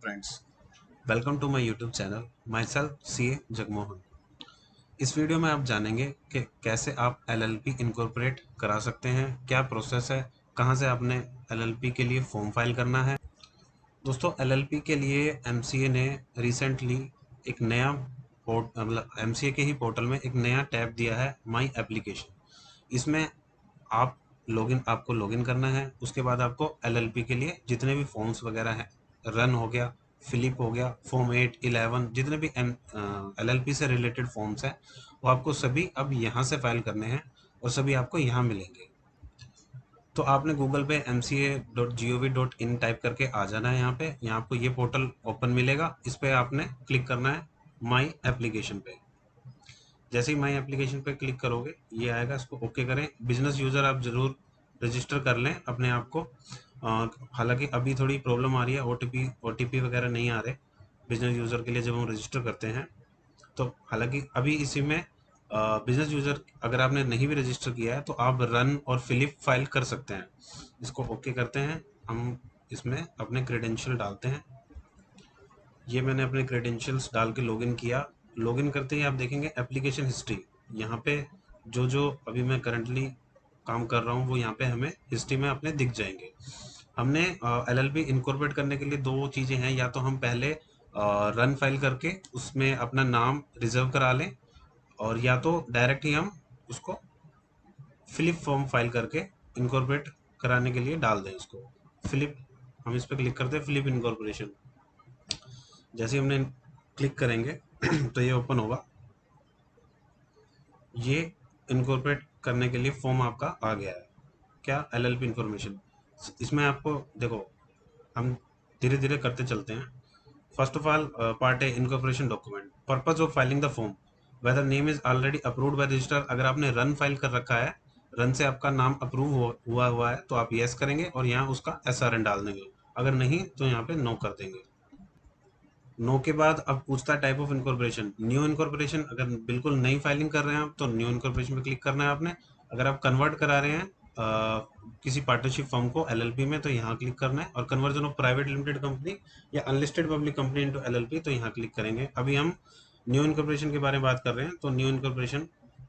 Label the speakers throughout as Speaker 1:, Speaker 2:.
Speaker 1: friends, welcome to my YouTube channel. Myself CA Jagmohan. इस video में आप जानेंगे कि कैसे आप LLP इनकॉर्पोरेट करा सकते हैं, क्या प्रोसेस है, कहां से आपने LLP के लिए फॉर्म फाइल करना है। दोस्तों, LLP के लिए MCA ने रिसेंटली एक नया मतलब MCA के ही पोर्टल में एक नया टैब दिया है, माई एप्लीकेशन। इसमें आप आपको लॉगिन करना है। उसके बाद आपको LLP के लिए जितने भी फॉर्म्स वगैरह हैं, रन हो गया, फिलिप हो गया, फॉर्म 8, 11, जितने भी LLP से रिलेटेड फॉर्म्स हैं वो आपको सभी अब यहाँ से फाइल करने हैं और सभी आपको यहाँ मिलेंगे। तो आपने गूगल पे mca.gov.in टाइप करके आ जाना है। यहाँ आपको ये पोर्टल ओपन मिलेगा। इस पर आपने क्लिक करना है माई एप्लीकेशन पे। जैसे ही माई एप्लीकेशन पे क्लिक करोगे ये आएगा, इसको ओके करें। बिजनेस यूज़र आप ज़रूर रजिस्टर कर लें अपने आप को। हालांकि अभी थोड़ी प्रॉब्लम आ रही है, ओटीपी वगैरह नहीं आ रहे बिजनेस यूज़र के लिए जब हम रजिस्टर करते हैं। तो हालांकि अभी इसी में बिजनेस यूज़र अगर आपने नहीं भी रजिस्टर किया है तो आप रन और फिलिप फाइल कर सकते हैं। इसको ओके करते हैं। हम इसमें अपने क्रेडेंशियल डालते हैं। ये मैंने अपने क्रेडेंशियल्स डाल के लॉगिन किया। लॉगिन करते ही आप देखेंगे एप्लीकेशन हिस्ट्री। यहाँ पे जो अभी मैं करंटली काम कर रहा हूँ वो यहाँ पे हमें हिस्ट्री में अपने दिख जाएंगे। हमने LLP इनकॉर्पोरेट करने के लिए दो चीज़ें हैं, या तो हम पहले रन फाइल करके उसमें अपना नाम रिजर्व करा लें, और या तो डायरेक्ट ही हम उसको फिलिप फॉर्म फाइल करके इनकॉर्पोरेट कराने के लिए डाल दें। इसको फिलिप, हम इस पर क्लिक करते हैं फिलिप इनकॉर्पोरेशन। जैसे हमने क्लिक करेंगे तो ये ओपन होगा। ये इनकॉर्पोरेट करने के लिए फॉर्म आपका आ गया है। क्या? LLP information. इसमें आपको देखो, हम धीरे धीरे करते चलते हैं। First of all, part A, incorporation document, purpose of filing the form, whether name is already approved by register. अगर आपने रन फाइल कर रखा है, रन से आपका नाम अप्रूव हुआ है तो आप यस करेंगे और यहाँ उसका SRN डाल देंगे। अगर नहीं तो यहाँ पे नो कर देंगे। नो के बाद अब पूछता है type of incorporation, new incorporation. अगर बिल्कुल नई फाइलिंग कर रहे हैं आप तो न्यू इनकॉर्पोरेशन पे क्लिक करना है आपने। अगर आप कन्वर्ट करा रहे हैं किसी पार्टनरशिप फर्म को LLP में तो यहाँ क्लिक करना है। और conversion of private limited company या unlisted public company into LLP तो यहाँ क्लिक करेंगे। अभी हम न्यू इनकॉर्पोरेशन के बारे में बात कर रहे हैं तो न्यू इनकॉर्पोरेशन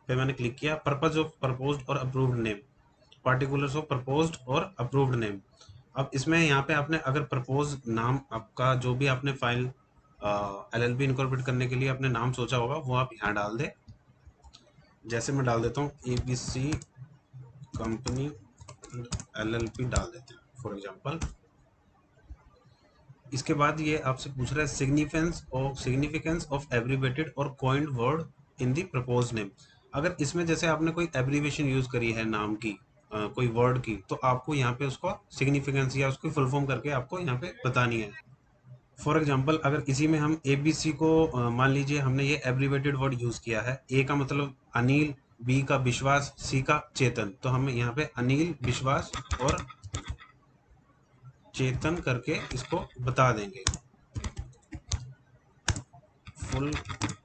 Speaker 1: पे मैंने क्लिक किया। पर्पज ऑफ प्रपोज्ड और approved name, particulars of proposed और अप्रूव्ड नेम। अब इसमें यहाँ पे आपने अगर प्रपोज नाम आपका जो भी आपने फाइल LLP इनकॉर्पोरेट करने के लिए आपने नाम सोचा होगा वो आप यहाँ डाल दे। जैसे मैं डाल देता हूँ ABC कंपनी LLP डाल देते हैं फॉर एग्जांपल। इसके बाद ये आपसे पूछ रहा है सिग्निफिकेंस ऑफ एब्रीवेटेड और coined word in the propose name. अगर इसमें जैसे आपने कोई एब्रीवेशन यूज करी है नाम की, कोई वर्ड की, तो आपको यहाँ पे उसको सिग्निफिकेंस या उसकी फुल फॉर्म करके आपको यहाँ पे बतानी है। फॉर एग्जाम्पल, अगर इसी में हम ABC को मान लीजिए हमने ये एब्रीवेटेड वर्ड यूज किया है। A का मतलब अनिल, B का विश्वास, C का चेतन, तो हम यहाँ पे अनिल, विश्वास और चेतन करके इसको बता देंगे। फुल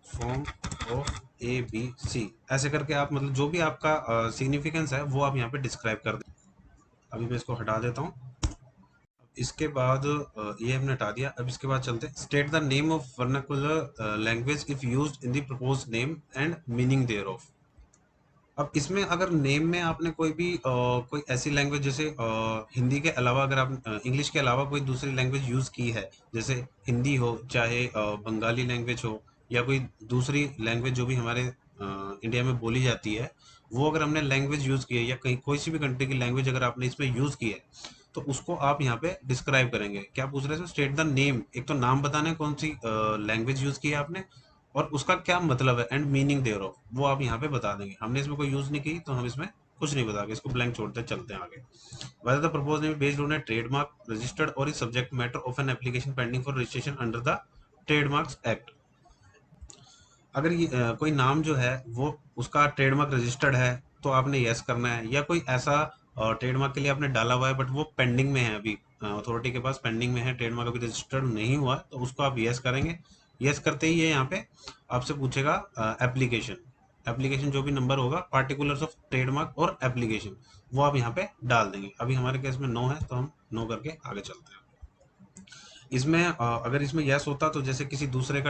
Speaker 1: फॉर्म ऑफ ABC ऐसे करके आप मतलब जो भी आपका सिग्निफिकेंस है वो आप यहाँ पे डिस्क्राइब कर दें। अभी मैं इसको हटा देता हूँ। इसके बाद ये हमने हटा दिया। अब इसके बाद चलते हैं state the name of vernacular language if used in the proposed name and meaning thereof. अब इसमें अगर नेम में आपने कोई ऐसी लैंग्वेज जैसे हिंदी के अलावा अगर आप इंग्लिश के अलावा कोई दूसरी लैंग्वेज यूज़ की है, जैसे हिंदी हो, चाहे बंगाली लैंग्वेज हो, या कोई दूसरी लैंग्वेज जो भी हमारे इंडिया में बोली जाती है, वो अगर हमने लैंग्वेज यूज़ की है या कहीं कोई सी भी कंट्री की लैंग्वेज अगर आपने इसमें यूज़ की है तो उसको आप यहाँ पे डिस्क्राइब करेंगे। क्या पूछ रहे थे? स्टेट द नेम, एक तो नाम बताना है कौन सी लैंग्वेज यूज़ की है आपने और उसका क्या मतलब है, एंड मीनिंग देयर ऑफ वो आप यहाँ पे बता देंगे। हमने इसमें कोई यूज नहीं की तो हम इसमें कुछ नहीं बताएंगे, इसको ब्लैंक छोड़ते चलते हैं आगे। whether the proposed name is based on a trademark registered or is subject matter of an application pending for registration under the Trademarks Act। अगर ये कोई नाम जो है वो उसका ट्रेडमार्क रजिस्टर्ड है तो आपने यस करना है, या कोई ऐसा ट्रेडमार्क के लिए आपने डाला हुआ है बट वो पेंडिंग में है, अभी अथॉरिटी के पास पेंडिंग में है, ट्रेडमार्क अभी रजिस्टर्ड नहीं हुआ, तो उसको आप यस करेंगे। यस करते ही ये यहाँ पे आपसे पूछेगा एप्लीकेशन। एप्लीकेशन जो भी नंबर होगा, पार्टिकुलर्स ऑफ ट्रेडमार्क और एप्लीकेशन, वो आप यहाँ पे डाल देंगे। अभी हमारे केस में नो है तो हम नो करके आगे चलते हैं। इसमें अगर इसमें यस होता तो जैसे किसी दूसरे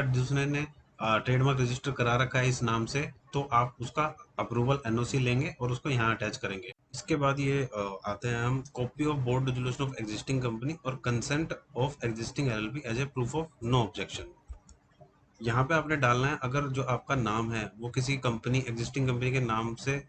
Speaker 1: ने ट्रेडमार्क रजिस्टर करा रखा है इस नाम से, तो आप उसका अप्रूवल एनओसी लेंगे और उसको यहाँ अटैच करेंगे। इसके बाद ये आते हैं हम copy of board resolution of existing company और consent of existing LLP as a proof of no objection. यहाँ पे आपने डालना है अगर जो आपका नाम है वो किसी कंपनी एग्जिस्टिंग कंपनी के नाम से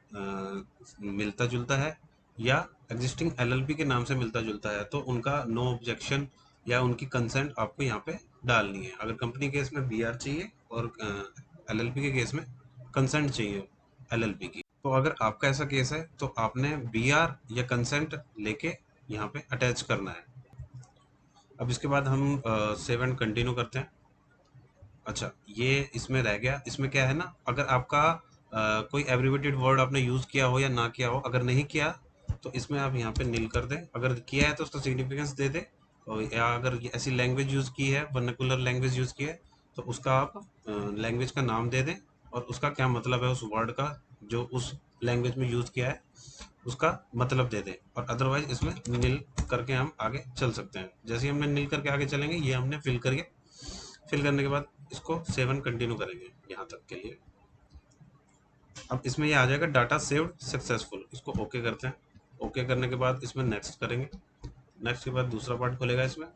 Speaker 1: मिलता जुलता है या एग्जिस्टिंग एलएलपी के नाम से मिलता जुलता है, तो उनका नो ऑब्जेक्शन या उनकी कंसेंट आपको यहाँ पे डालनी है। अगर कंपनी केस में बीआर चाहिए और एलएलपी के केस में कंसेंट चाहिए एलएलपी की। तो अगर आपका ऐसा केस है तो आपने बीआर या कंसेंट लेके यहाँ पे अटैच करना है। अब इसके बाद हम सेव एंड कंटिन्यू करते हैं। अच्छा, ये इसमें रह गया। इसमें क्या है ना, अगर आपका कोई एब्रिवेटेड वर्ड आपने यूज़ किया हो या ना किया हो, अगर नहीं किया तो इसमें आप यहाँ पे नील कर दें। अगर किया है तो उसका सिग्निफिकेंस दे दें, और या अगर ये ऐसी लैंग्वेज यूज़ की है, वर्नाकुलर लैंग्वेज यूज़ की है, तो उसका आप लैंग्वेज का नाम दे दें और उसका क्या मतलब है उस वर्ड का जो उस लैंग्वेज में यूज़ किया है उसका मतलब दे दें। और अदरवाइज इसमें नील करके हम आगे चल सकते हैं। जैसे ही हमने नील करके आगे चलेंगे, ये हमने फिल करने के बाद इसको सेव एंड कंटिन्यू करेंगे यहाँ तक के लिए। अब इसमें ये आ जाएगा डाटा सेव्ड सक्सेसफुल, इसको ओके करते हैं। ओके करने के बाद इसमें नेक्स्ट करेंगे। नेक्स्ट के बाद दूसरा पार्ट खुलेगा इसमें।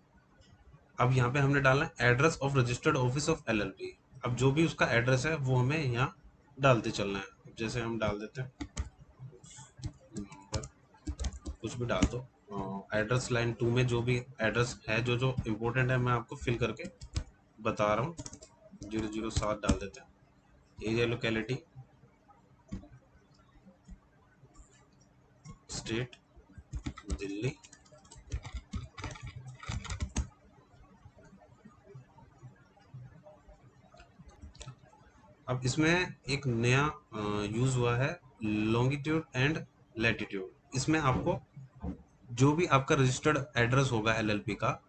Speaker 1: अब यहाँ पे हमने डालना है address of registered office of LLP. अब जो भी उसका एड्रेस है वो हमें यहाँ डालते चलना है। जैसे हम डाल देते हैं नंबर, कुछ भी डाल दो। एड्रेस लाइन 2 में जो भी एड्रेस है, जो जो इम्पोर्टेंट है, मैं आपको फिल करके बता रहा हूँ। 007 डाल देते हैं। Area locality, state Delhi. अब इसमें एक नया यूज हुआ है लॉन्गिट्यूड एंड लैटिट्यूड। इसमें आपको जो भी आपका रजिस्टर्ड एड्रेस होगा एलएलपी का,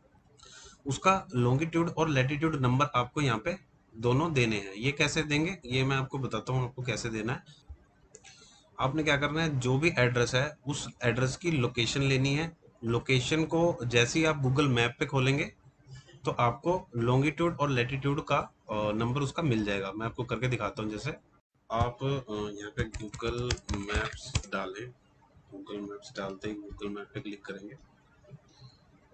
Speaker 1: उसका लॉन्गिट्यूड और लैटिट्यूड नंबर आपको यहाँ पे दोनों देने हैं। ये कैसे देंगे ये मैं आपको बताता हूँ आपको कैसे देना है। आपने क्या करना है, जो भी एड्रेस है उस एड्रेस की लोकेशन लेनी है। लोकेशन को जैसे ही आप गूगल मैप पे खोलेंगे तो आपको लॉन्गिट्यूड और लैटिट्यूड का नंबर उसका मिल जाएगा। मैं आपको करके दिखाता हूँ। जैसे आप यहाँ पे गूगल मैप्स डालें। गूगल मैप्स डालते ही गूगल मैप पे क्लिक करेंगे।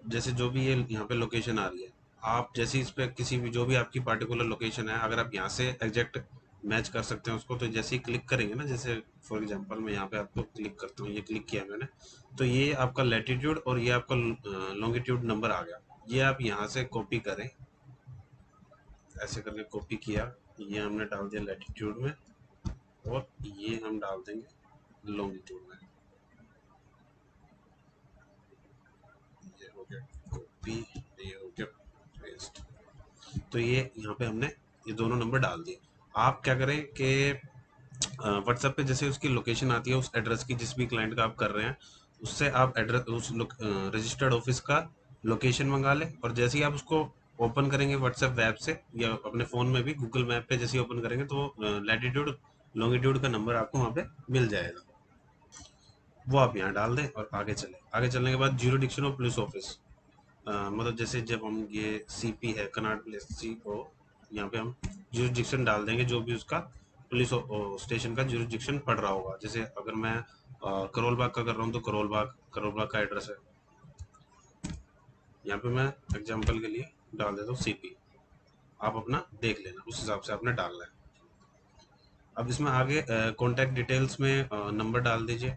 Speaker 1: जैसे जो भी ये यहाँ पे लोकेशन आ रही है, आप जैसे इस पे किसी भी जो भी आपकी पार्टिकुलर लोकेशन है, अगर आप यहाँ से एग्जैक्ट मैच कर सकते हैं उसको, तो जैसे ही क्लिक करेंगे ना, जैसे फॉर एग्जांपल मैं यहाँ पे आपको क्लिक करता हूँ, ये क्लिक किया मैंने, तो ये आपका लैटिट्यूड और ये आपका लॉन्गिट्यूड नंबर आ गया। ये आप यहाँ से कॉपी करें, ऐसे करके कॉपी किया, ये हमने डाल दिया लैटिट्यूड में और ये हम डाल देंगे लॉन्गिट्यूड में। ये हो गया कॉपी, ये हो गया पेस्ट। तो ये यहाँ पे हमने ये दोनों नंबर डाल दिए। आप क्या करें कि व्हाट्सएप पे जैसे उसकी लोकेशन आती है उस एड्रेस की, जिस भी क्लाइंट का आप कर रहे हैं, उससे आप एड्रेस उस रजिस्टर्ड ऑफिस का लोकेशन मंगा लें। और जैसे ही आप उसको ओपन करेंगे व्हाट्सएप वेब से या अपने फ़ोन में भी गूगल मैप पे जैसे ही ओपन करेंगे, तो लैटिट्यूड लॉन्गिट्यूड का नंबर आपको वहाँ पे मिल जाएगा। वो आप यहाँ डाल दें और आगे चलें। आगे चलने के बाद ज्यूरिडिक्शन ऑफ पुलिस ऑफिस, मतलब जैसे जब हम ये सीपी है कनाट प्लेस सी ओ, यहाँ पे हम ज्यूरिडिक्शन डाल देंगे जो भी उसका पुलिस स्टेशन का ज्यूरिडिक्शन पड़ रहा होगा। जैसे अगर मैं करोल बाग का कर रहा हूँ तो करोल बाग का एड्रेस है। यहाँ पे मैं एग्जांपल के लिए डाल देता हूँ सीपी। आप अपना देख लेना, उस हिसाब से आपने डालना है। अब इसमें आगे कॉन्टैक्ट डिटेल्स में नंबर डाल दीजिए।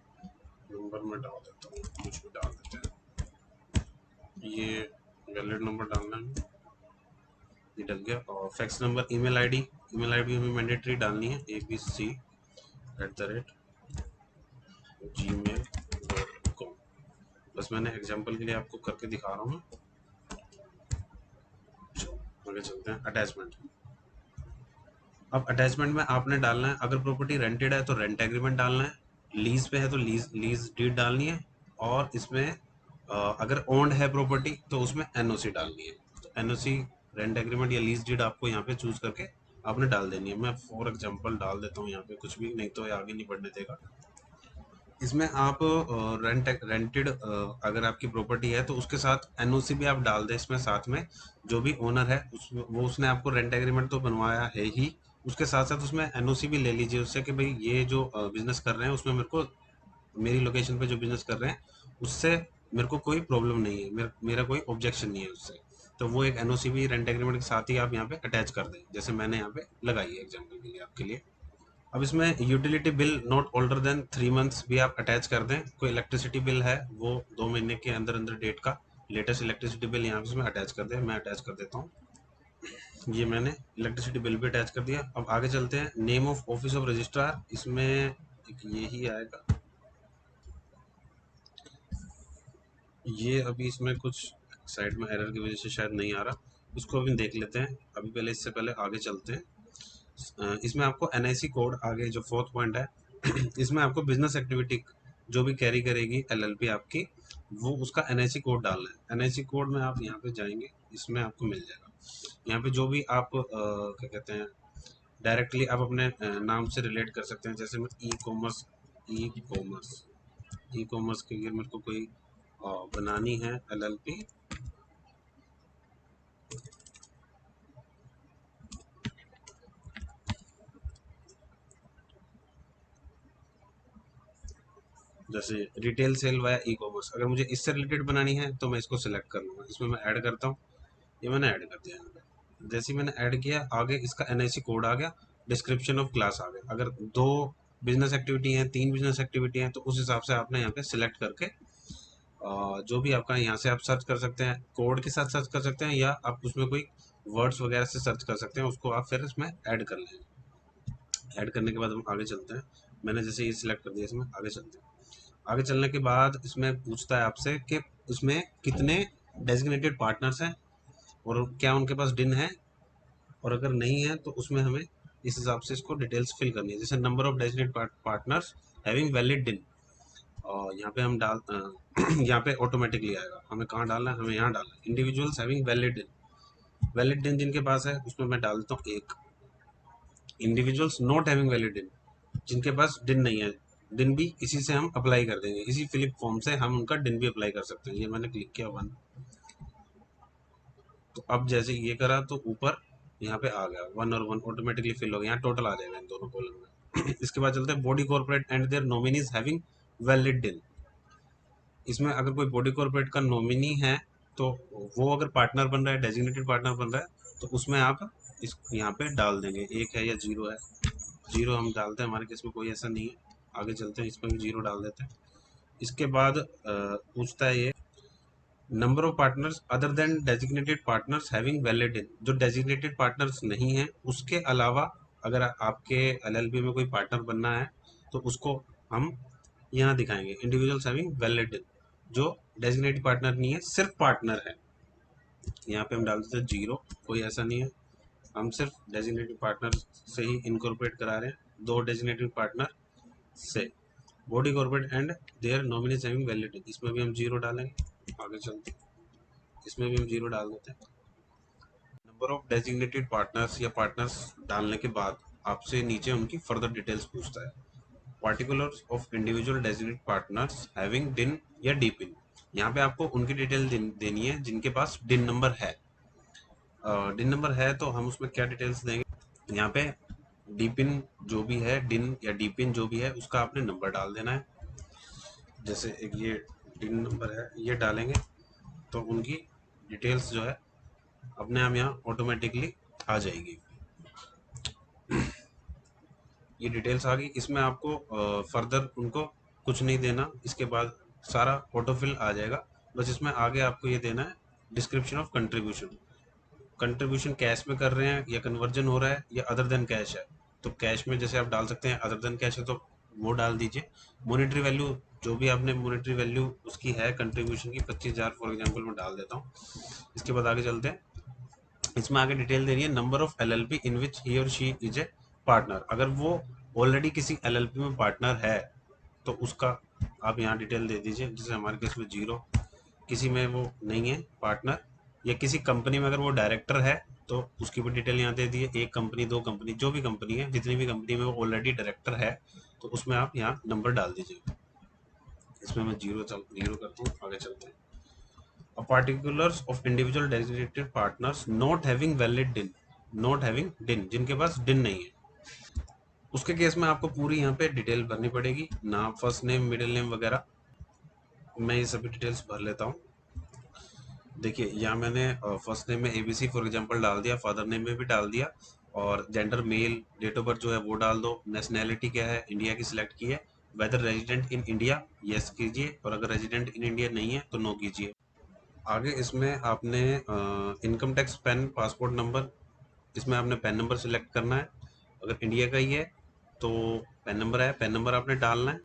Speaker 1: नंबर में डाल देता हूँ, कुछ भी डाल देते हैं। ये वैलिड नंबर डालना है, ये डल गया। और फैक्स नंबर, ईमेल आईडी हमें मैंडेटरी डालनी है, abc@gmail.com। बस मैंने एग्जांपल के लिए आपको करके दिखा रहा हूँ। आगे चलते हैं अटैचमेंट। अब अटैचमेंट में आपने डालना है, अगर प्रॉपर्टी रेंटेड है तो रेंट एग्रीमेंट डालना है, लीज पे है तो लीज डीड डालनी है, और इसमें अगर ओन्ड है प्रॉपर्टी तो उसमें एनओसी डालनी है। तो एनओसी, रेंट एग्रीमेंट या लीज डीड आपको यहाँ पे चूज करके आपने डाल देनी है। मैं फॉर एग्जांपल डाल देता हूँ यहाँ पे कुछ भी, नहीं तो ये आगे नहीं बढ़ने देगा। इसमें आप रेंटेड अगर आपकी प्रॉपर्टी है तो उसके साथ एनओसी भी आप डाल दें इसमें साथ में। जो भी ओनर है वो उसने आपको रेंट एग्रीमेंट तो बनवाया है ही, उसके साथ साथ उसमें एनओसी भी ले लीजिए उससे कि भाई ये जो बिजनेस कर रहे हैं उसमें मेरे को, मेरी लोकेशन पे जो बिजनेस कर रहे हैं उससे मेरे को कोई प्रॉब्लम नहीं है, मेरा कोई ऑब्जेक्शन नहीं है उससे। तो वो एक एनओसी भी रेंट एग्रीमेंट के साथ ही आप यहाँ पे अटैच कर दें, जैसे मैंने यहाँ पे लगाई है एग्जाम्पल के लिए आपके लिए। अब इसमें utility bill not older than 3 months भी आप अटैच कर दें। कोई इलेक्ट्रिसिटी बिल है वो 2 महीने के अंदर अंदर डेट का लेटेस्ट इलेक्ट्रिसिटी बिल यहाँ पे इसमें अटैच कर दें। मैं अटैच कर देता हूँ, ये मैंने इलेक्ट्रिसिटी बिल भी अटैच कर दिया। अब आगे चलते हैं, name of office of registrar, इसमें एक ये ही आएगा। ये अभी इसमें कुछ साइड में एरर की वजह से शायद नहीं आ रहा, इसको अभी देख लेते हैं। अभी पहले इससे पहले आगे चलते हैं। इसमें आपको एनआईसी कोड, आगे जो फोर्थ पॉइंट है इसमें आपको बिजनेस एक्टिविटी जो भी कैरी करेगी एलएलपी आपकी, वो उसका एनआईसी कोड डालना है। एनआईसी कोड में आप यहाँ पे जाएंगे, इसमें आपको मिल जाएगा। यहाँ पे जो भी आप क्या कहते हैं, डायरेक्टली आप अपने नाम से रिलेट कर सकते हैं। जैसे मैं ई कॉमर्स के लिए मेरे को कोई बनानी है एलएलपी, जैसे retail sale via e commerce, अगर मुझे इससे रिलेटेड बनानी है तो मैं इसको सिलेक्ट कर लूँगा। इसमें मैं ऐड करता हूँ, ये मैंने ऐड कर दिया यहाँ पे। जैसे ही मैंने ऐड किया, आगे इसका एनआईसी कोड आ गया, डिस्क्रिप्शन ऑफ क्लास आ गया। अगर 2 बिजनेस एक्टिविटी हैं, 3 बिजनेस एक्टिविटी हैं, तो उस हिसाब से आपने यहाँ पे सिलेक्ट करके जो भी आपका यहाँ से आप सर्च कर सकते हैं, कोड के साथ सर्च कर सकते हैं, या आप उसमें कोई वर्ड्स वगैरह से सर्च कर सकते हैं, उसको आप फिर इसमें ऐड कर लें। ऐड करने के बाद हम आगे चलते हैं। मैंने जैसे ये सिलेक्ट कर दिया, इसमें आगे चलते हैं। आगे चलने के बाद इसमें पूछता है आपसे कि उसमें कितने डेजिग्नेटेड पार्टनर्स हैं और क्या उनके पास डिन है, और अगर नहीं है तो उसमें हमें इस हिसाब से इसको डिटेल्स फिल करनी है। जैसे number of designated partners having valid DIN, और यहाँ पे हम डाल यहाँ पे ऑटोमेटिकली आएगा, हमें कहाँ डालना है, हमें यहाँ डालना है। इंडिविजुअल्स हैविंग वैलिड डिन, वैलिड डिन जिनके पास है उसमें मैं डाल देता हूँ 1। इंडिविजुअल्स नॉट हैविंग वैलिड डिन, जिनके पास डिन नहीं है, डिन भी इसी से हम अप्लाई कर देंगे, इसी फिलिप फॉर्म से हम उनका डिन भी अप्लाई कर सकते हैं। ये मैंने क्लिक किया 1, तो अब जैसे ये करा तो ऊपर यहाँ पे आ गया 1 और 1 ऑटोमेटिकली फिल हो गया, यहाँ टोटल आ जाएगा इन दोनों कॉलम में। इसके बाद चलते हैं body corporate and their nominees having valid DIN. इसमें अगर कोई बॉडी कॉर्पोरेट का नॉमिनी है तो वो अगर पार्टनर बन रहा है, डेजिग्नेटेड पार्टनर बन रहा है, तो उसमें आप इस यहाँ पे डाल देंगे 1 है या 0 है। 0 हम डालते हैं, हमारे केस में कोई ऐसा नहीं है। आगे चलते हैं, इसमें भी 0 डाल देते हैं। इसके बाद पूछता है ये number of partners other than designated partners having valid in, जो डेजिग्नेटेड पार्टनर्स नहीं है उसके अलावा अगर आपके एलएलपी में कोई पार्टनर बनना है तो उसको हम यहाँ दिखाएंगे इंडिविजुअल्स हैविंग वैलिड इन। जो डेजिग्नेटेड पार्टनर नहीं है, सिर्फ पार्टनर है, यहाँ पे हम डाल देते हैं 0, कोई ऐसा नहीं है। हम सिर्फ डेजिग्नेटेड पार्टनर से ही इनकॉर्पोरेट करा रहे हैं, 2 डेजिग्नेटेड पार्टनर से। Body corporate and their nominees having valid, इसमें भी हम 0 डालेंगे। आगे चलते हैं, इसमें भी हम 0 डाल देते हैं। नंबर ऑफ डेजिग्नेटेड पार्टनर्स या पार्टनर्स डालने के बाद आपसे नीचे उनकी फर्दर डिटेल्स पूछता है। Particulars of individual designated partners having डिन या डी पिन, यहाँ पे आपको उनकी डिटेल देनी है जिनके पास डिन नंबर है। डिन नंबर है तो हम उसमें क्या डिटेल्स देंगे, यहाँ पे डी पिन जो भी है, डिन या डी पिन जो भी है उसका आपने नंबर डाल देना है। जैसे एक ये डिन नंबर है, ये डालेंगे तो उनकी डिटेल्स जो है अपने आप यहाँ ऑटोमेटिकली आ जाएगी। ये डिटेल्स आ गई, इसमें आपको फर्दर उनको कुछ नहीं देना, इसके बाद सारा ऑटोफिल आ जाएगा। बस इसमें आगे आपको ये देना है description of contribution, contribution cash में कर रहे हैं या कन्वर्जन हो रहा है या अदर देन कैश है। तो कैश में जैसे आप डाल सकते हैं, अदर देन कैश है तो वो डाल दीजिए। मॉनेटरी वैल्यू जो भी आपने मॉनेटरी वैल्यू उसकी है कंट्रीब्यूशन की 25,000 फॉर एग्जांपल मैं डाल देता हूँ। इसके बाद आगे चलते हैं, इसमें आगे डिटेल देनी है नंबर ऑफ एलएलपी इन विच ही और शी इज ए पार्टनर। अगर वो ऑलरेडी किसी एलएलपी में पार्टनर है तो उसका आप यहाँ डिटेल दे दीजिए। जैसे हमारे केस में 0, किसी में वो नहीं है पार्टनर, या किसी कंपनी में अगर वो डायरेक्टर है तो उसकी भी डिटेल यहाँ दे दिए। 1 कंपनी, 2 कंपनी, जो भी कंपनी है, जितनी भी कंपनी में वो ऑलरेडी डायरेक्टर है तो उसमें आप यहाँ नंबर डाल दीजिए। इसमें मैं जीरो करता हूँ, आगे चलते हैं। Particulars of individual designated partners not having valid डिन, नॉट हैविंग डिन, जिनके पास डिन नहीं है, उसके केस में आपको पूरी यहाँ पे डिटेल भरनी पड़ेगी, नाम, फर्स्ट नेम, मिडिल नेम वगैरह। मैं ये सभी डिटेल्स भर लेता हूँ। देखिए यहाँ मैंने फर्स्ट नेम में एबीसी फॉर एग्जांपल डाल दिया, फादर नेम में भी डाल दिया, और gender male, date of birth जो है वो डाल दो, नेशनैलिटी क्या है, इंडिया की सिलेक्ट की है, whether resident in India, yes कीजिए, और अगर रेजिडेंट इन इंडिया नहीं है तो नो कीजिए। आगे इसमें आपने income tax, pan, passport number, इसमें आपने पैन नंबर सिलेक्ट करना है। अगर इंडिया का ही है तो पैन नंबर है, पैन नंबर आपने डालना है।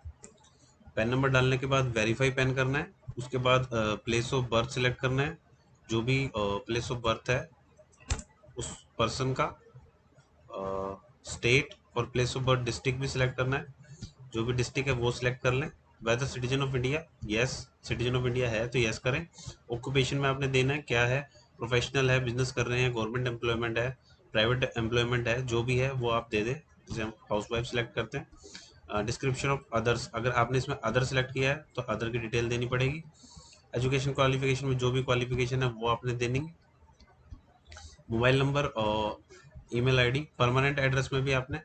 Speaker 1: पैन नंबर डालने के बाद वेरीफाई पैन करना है। उसके बाद प्लेस ऑफ बर्थ सिलेक्ट करना है, जो भी प्लेस ऑफ बर्थ है उस पर्सन का, स्टेट और प्लेस ऑफ बर्थ, डिस्ट्रिक्ट भी सिलेक्ट करना है, जो भी डिस्ट्रिक्ट है वो सिलेक्ट कर लें। Whether citizen of India, yes, citizen of India है तो यस करें। ऑक्यूपेशन में आपने देना है क्या है, प्रोफेशनल है, बिजनेस कर रहे हैं, गवर्नमेंट एम्प्लॉयमेंट है, प्राइवेट एम्प्लॉयमेंट है, जो भी है वो आप दे दें, जैसे हम हाउस वाइफ सिलेक्ट करते हैं। डिस्क्रिप्शन ऑफ अदर्स, अगर आपने इसमें अदर सेलेक्ट किया है तो अदर की डिटेल देनी पड़ेगी। एजुकेशन क्वालिफिकेशन में जो भी क्वालिफिकेशन है वो आपने देनी। मोबाइल नंबर और ईमेल आईडी, परमानेंट एड्रेस में भी आपने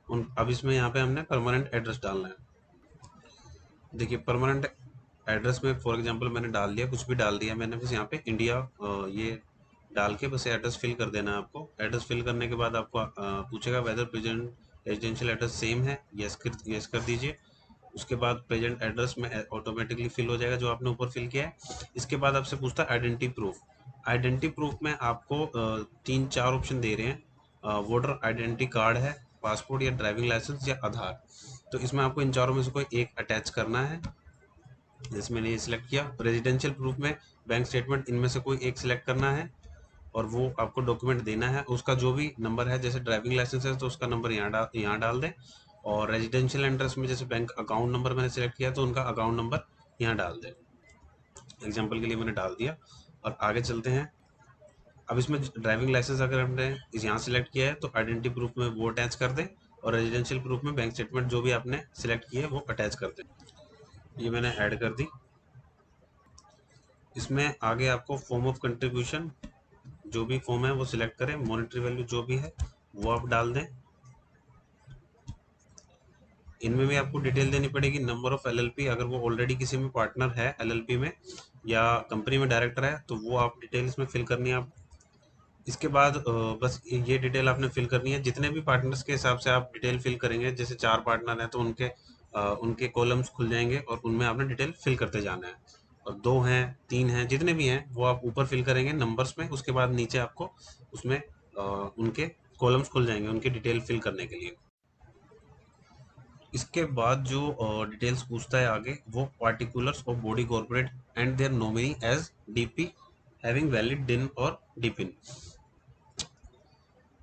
Speaker 1: उन, अब इसमें यहाँ पे हमने परमानेंट एड्रेस डालना है। देखिए परमानेंट एड्रेस में फॉर एग्जांपल मैंने डाल दिया, कुछ भी डाल दिया मैंने, बस यहाँ पे इंडिया ये डाल के बस एड्रेस फिल कर देना है आपको। एड्रेस फिल करने के बाद आपको पूछेगा whether present residential address same है, यस कर दीजिए। उसके बाद प्रेजेंट एड्रेस में ऑटोमेटिकली फिल हो जाएगा जो आपने ऊपर फिल किया है। इसके बाद आपसे पूछता है आइडेंटिटी प्रूफ। आइडेंटिटी प्रूफ में आपको 3-4 ऑप्शन दे रहे हैं, वोटर आइडेंटिटी कार्ड है, पासपोर्ट या ड्राइविंग लाइसेंस या आधार। तो इसमें आपको इन चारों में से कोई एक अटैच करना है, जैसे मैंने ये सिलेक्ट किया। रेजिडेंशियल प्रूफ में बैंक स्टेटमेंट, इनमें से कोई एक सिलेक्ट करना है और वो आपको डॉक्यूमेंट देना है, उसका जो भी नंबर है, जैसे ड्राइविंग लाइसेंस है तो उसका नंबर यहाँ डाल दें, और रेजिडेंशियल एड्रेस में जैसे बैंक अकाउंट नंबर मैंने सेलेक्ट किया तो उनका अकाउंट नंबर यहाँ डाल दें। एग्जाम्पल के लिए मैंने डाल दिया और आगे चलते हैं। अब इसमें ड्राइविंग लाइसेंस अगर हमने इस यहाँ सिलेक्ट किया है तो आइडेंटिटी प्रूफ में वो अटैच कर दें, और रेजिडेंशियल प्रूफ में बैंक स्टेटमेंट जो भी आपने सिलेक्ट किया है वो अटैच कर दें। ये मैंने ऐड कर दी। इसमें आगे आपको फॉर्म ऑफ कंट्रीब्यूशन, जो भी फॉर्म है वो सिलेक्ट करें, मॉनेटरी वैल्यू जो भी है वो आप डाल दें। इनमें भी आपको डिटेल देनी पड़ेगी, नंबर ऑफ एलएलपी, अगर वो ऑलरेडी किसी में पार्टनर है एलएलपी में या कंपनी में डायरेक्टर है तो वो आप डिटेल इसमें फिल करनी है आप। इसके बाद बस ये डिटेल आपने फिल करनी है, जितने भी पार्टनर्स के हिसाब से आप डिटेल फिल करेंगे, जैसे 4 पार्टनर हैं तो उनके कॉलम्स खुल जाएंगे और उनमें आपने डिटेल फिल करते जाना है। और 2 हैं, 3 हैं, जितने भी हैं वो आप ऊपर फिल करेंगे नंबर्स में, उसके बाद नीचे आपको उसमें उनके कॉलम्स खुल जाएंगे उनकी डिटेल फिल करने के लिए। इसके बाद जो डिटेल्स पूछता है आगे, वो particulars of body corporate and their nominee as DP having valid DIN और डिपिन।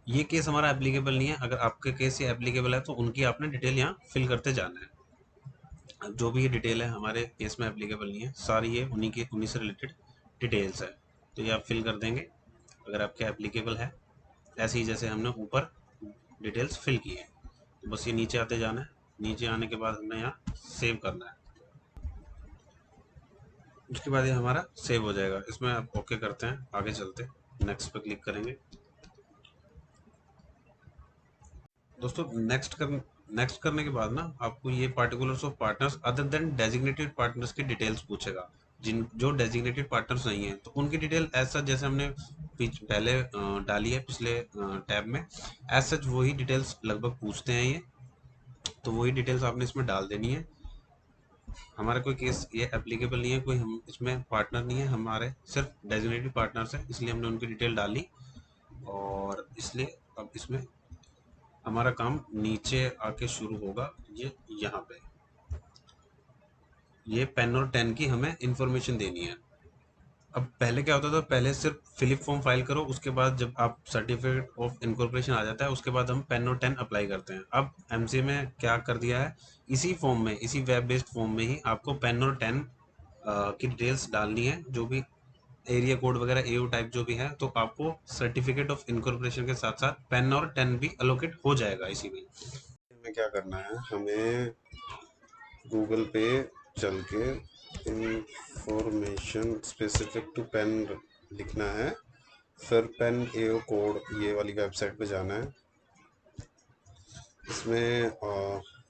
Speaker 1: ये केस हमारा एप्लीकेबल नहीं है, अगर आपके केस ये एप्लीकेबल है तो उनकी आपने डिटेल यहाँ फिल करते जाना है। अब जो भी ये डिटेल है हमारे केस में एप्लीकेबल नहीं है, सारी ये उन्हीं से रिलेटेड डिटेल्स है, तो ये आप फिल कर देंगे अगर आपके एप्लीकेबल है, ऐसे ही जैसे हमने ऊपर डिटेल्स फिल की है। तो बस ये नीचे आते जाना है, नीचे आने के बाद हमने यहाँ सेव करना है, उसके बाद ये हमारा सेव हो जाएगा। इसमें आप ओके करते हैं, आगे चलते हैं, नेक्स्ट पे क्लिक करेंगे। दोस्तों नेक्स्ट करने के बाद ना आपको ये particulars of partners other than designated partners की डिटेल्स पूछेगा, जिन जो डेजिग्नेटेड पार्टनर्स नहीं है तो उनकी डिटेल एज सच जैसे हमने पहले डाली है पिछले टैब में, एज सच वही डिटेल्स लगभग पूछते हैं ये, तो वही डिटेल्स आपने इसमें डाल देनी है। हमारा कोई केस ये एप्लीकेबल नहीं है, कोई हम इसमें पार्टनर नहीं है, हमारे सिर्फ डेजिग्नेटेड पार्टनर्स हैं, इसलिए हमने उनकी डिटेल डाली। और इसलिए अब इसमें हमारा काम नीचे आके शुरू होगा, ये यहाँ पे ये पेन और टेन की हमें इंफॉर्मेशन देनी है। अब पहले क्या होता था, पहले सिर्फ फिलिप फॉर्म फाइल करो, उसके बाद जब आप सर्टिफिकेट ऑफ इनकॉर्पोरेशन आ जाता है उसके बाद हम पेन और टेन अप्लाई करते हैं। अब एमसीए में क्या कर दिया है, इसी फॉर्म में, इसी वेब बेस्ड फॉर्म में ही आपको पेन और टेन की डिटेल्स डालनी है, जो भी एरिया कोड वगैरह एयू टाइप जो भी है, तो आपको सर्टिफिकेट ऑफ इनकॉर्पोरेशन के साथ साथ पेन और टेन भी अलोकेट हो जाएगा इसी में। हमें क्या करना है, हमें गूगल पे चल के इंफॉर्मेशन स्पेसिफिक टू पेन लिखना है, फिर पेन एओ कोड ये वाली वेबसाइट पे जाना है। इसमें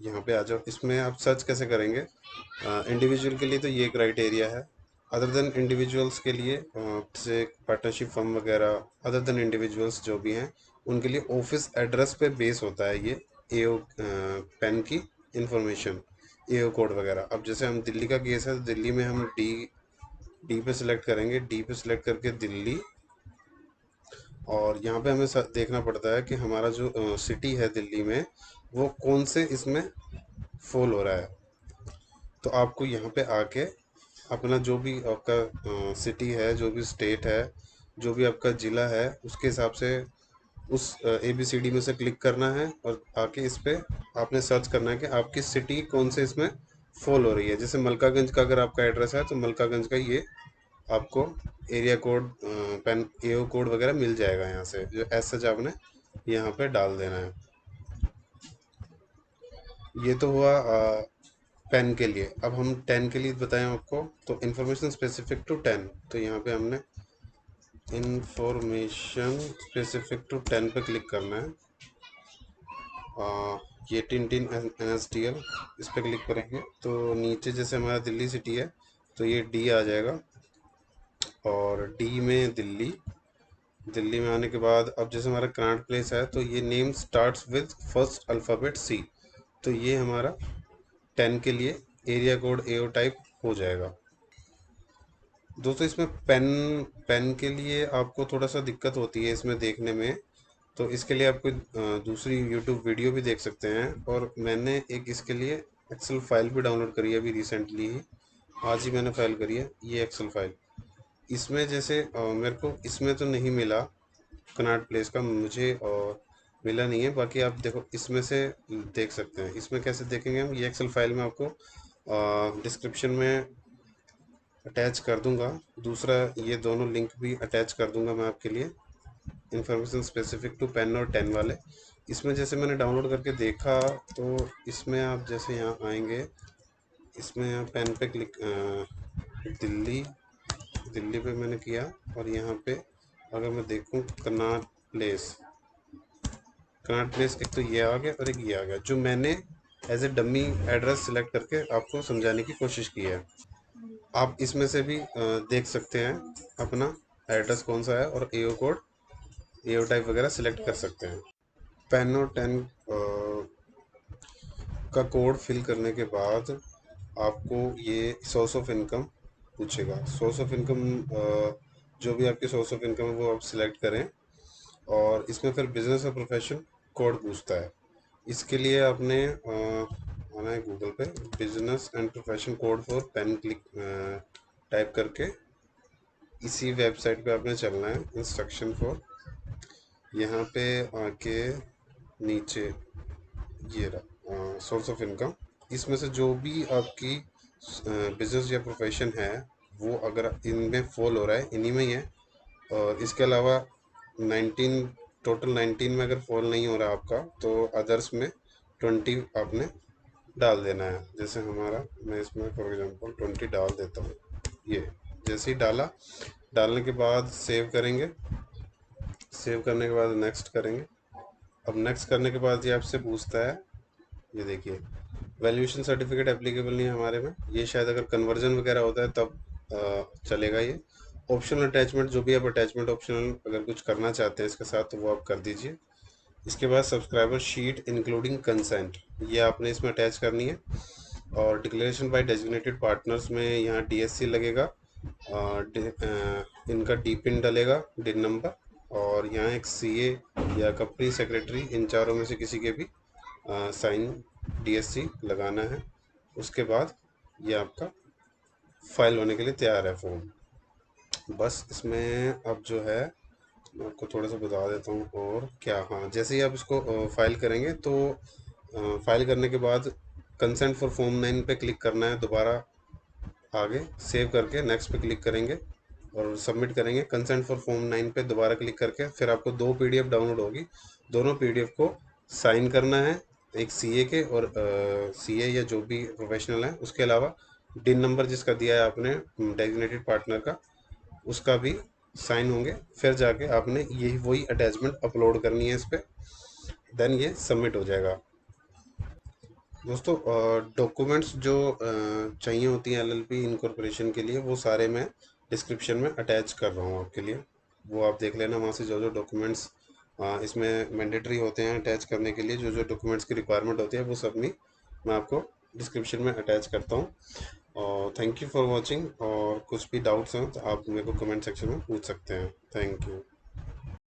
Speaker 1: यहाँ पे आ जाओ। इसमें आप सर्च कैसे करेंगे? इंडिविजुअल के लिए तो ये क्राइटेरिया है, अदर देन इंडिविजुअल्स के लिए जैसे पार्टनरशिप फर्म वगैरह, अदर देन इंडिविजुअल्स जो भी हैं उनके लिए ऑफिस एड्रेस पे बेस होता है ये एओ पेन की इंफॉर्मेशन, एओ कोड वगैरह। अब जैसे हम दिल्ली का केस है तो दिल्ली में हम डी डी पे सिलेक्ट करेंगे, डी पे सिलेक्ट करके दिल्ली, और यहाँ पे हमें देखना पड़ता है कि हमारा जो सिटी है दिल्ली में वो कौन से इसमें फॉल हो रहा है। तो आपको यहाँ पे आके अपना जो भी आपका सिटी है, जो भी स्टेट है, जो भी आपका ज़िला है, उसके हिसाब से उस ABCD में से क्लिक करना है और आके इस पे आपने सर्च करना है कि आपकी सिटी कौन से इसमें फॉल हो रही है। जैसे मलकागंज का अगर आपका एड्रेस है तो मलकागंज का ये आपको एरिया कोड, पेन एओ कोड वगैरह मिल जाएगा यहाँ से, जो एज सच आपने यहाँ पे डाल देना है। ये तो हुआ पेन के लिए। अब हम 10 के लिए बताएं आपको, तो इंफॉर्मेशन स्पेसिफिक टू 10, तो यहाँ पे हमने इंफॉर्मेशन स्पेसिफिक टू 10 पे क्लिक करना है। ये टिन NSDL इस पे क्लिक करेंगे तो नीचे जैसे हमारा दिल्ली सिटी है तो ये डी आ जाएगा, और डी में दिल्ली, दिल्ली में आने के बाद अब जैसे हमारा कनाट प्लेस है तो ये name starts with first alphabet C, तो ये हमारा 10 के लिए एरिया कोड एओ टाइप हो जाएगा। दोस्तों इसमें पेन पेन के लिए आपको थोड़ा सा दिक्कत होती है इसमें देखने में, तो इसके लिए आप कोई दूसरी यूट्यूब वीडियो भी देख सकते हैं। और मैंने एक इसके लिए एक्सेल फाइल भी डाउनलोड करी है अभी रिसेंटली ही, आज ही मैंने फाइल करी है ये एक्सेल फाइल। इसमें जैसे मेरे को इसमें तो नहीं मिला कनाट प्लेस का, मुझे मिला नहीं है। बाकी आप देखो इसमें से देख सकते हैं। इसमें कैसे देखेंगे हम? ये एक्सेल फाइल में आपको डिस्क्रिप्शन में अटैच कर दूंगा, दूसरा ये दोनों लिंक भी अटैच कर दूंगा मैं आपके लिए, इंफॉर्मेशन स्पेसिफिक टू पेन और 10 वाले। इसमें जैसे मैंने डाउनलोड करके देखा तो इसमें आप जैसे यहाँ आएंगे, इसमें यहाँ पेन पे क्लिक, दिल्ली दिल्ली पे मैंने किया, और यहाँ पे अगर मैं देखूँ कनाट प्लेस, कनाट प्लेस एक तो ये आ गया और एक ये आ गया, जो मैंने as a dummy address select करके आपको समझाने की कोशिश की है। आप इसमें से भी देख सकते हैं अपना एड्रेस कौन सा है, और एओ कोड एओ टाइप वगैरह सिलेक्ट कर सकते हैं। पेन और 10 का कोड फिल करने के बाद आपको ये सोर्स ऑफ इनकम पूछेगा। सोर्स ऑफ इनकम, जो भी आपकी सोर्स ऑफ इनकम है वो आप सिलेक्ट करें, और इसमें फिर बिजनेस और प्रोफेशन कोड पूछता है। इसके लिए आपने आना है गूगल पे, business and profession code for PAN click type करके इसी वेबसाइट पे आपने चलना है, इंस्ट्रक्शन फॉर। यहाँ पे आके नीचे ये रहा सोर्स ऑफ इनकम, इसमें से जो भी आपकी बिजनेस या प्रोफेशन है वो अगर इनमें फॉल हो रहा है, इन्हीं में ही है, और इसके अलावा 19 टोटल 19 में अगर फॉल नहीं हो रहा आपका तो अदर्स में 20 आपने डाल देना है। जैसे हमारा, मैं इसमें फॉर एग्जांपल 20 डाल देता हूँ। ये जैसे ही डाला, डालने के बाद सेव करेंगे, सेव करने के बाद नेक्स्ट करेंगे। अब नेक्स्ट करने के बाद ये आपसे पूछता है, ये देखिए वैल्यूएशन सर्टिफिकेट एप्लीकेबल नहीं है हमारे में, ये शायद अगर कन्वर्जन वगैरह होता है तब चलेगा ये। ऑप्शनल अटैचमेंट, जो भी आप अटैचमेंट ऑप्शनल अगर कुछ करना चाहते हैं इसके साथ तो वो आप कर दीजिए। इसके बाद सब्सक्राइबर शीट इंक्लूडिंग कंसेंट, ये आपने इसमें अटैच करनी है। और डिक्लेरेशन बाय डेजिग्नेटेड पार्टनर्स में यहाँ DSC लगेगा, इनका डी पिन डलेगा, डिन नंबर, और यहाँ एक CA या कंपनी सेक्रेटरी, इन चारों में से किसी के भी साइन DSC लगाना है। उसके बाद ये आपका फाइल होने के लिए तैयार है फॉर्म। बस इसमें अब जो है मैं आपको थोड़ा सा बता देता हूँ और क्या। हाँ, जैसे ही आप इसको फाइल करेंगे तो फाइल करने के बाद कंसेंट फॉर फॉर्म 9 पे क्लिक करना है, दोबारा आगे सेव करके नेक्स्ट पे क्लिक करेंगे और सबमिट करेंगे। कंसेंट फॉर फॉर्म 9 पे दोबारा क्लिक करके फिर आपको 2 PDF डाउनलोड होगी, दोनों PDF को साइन करना है, एक CA के और CA या जो भी प्रोफेशनल है, उसके अलावा डिन नंबर जिसका दिया है आपने डेजिग्नेटेड पार्टनर का, उसका भी साइन होंगे। फिर जाके आपने यही वही अटैचमेंट अपलोड करनी है इस पर, देन ये सबमिट हो जाएगा। दोस्तों डॉक्यूमेंट्स जो चाहिए होती हैं एलएलपी इनकॉर्पोरेशन के लिए, वो सारे मैं डिस्क्रिप्शन में अटैच कर रहा हूँ आपके लिए। वो आप देख लेना वहाँ से, जो जो डॉक्यूमेंट्स इसमें मैंडेटरी होते हैं अटैच करने के लिए, जो जो डॉक्यूमेंट्स की रिक्वायरमेंट होती है, वो सब मैं आपको डिस्क्रिप्शन में अटैच करता हूँ। और थैंक यू फॉर वॉचिंग, और कुछ भी डाउट्स हैं तो आप मेरे को कमेंट सेक्शन में पूछ सकते हैं। Thank you.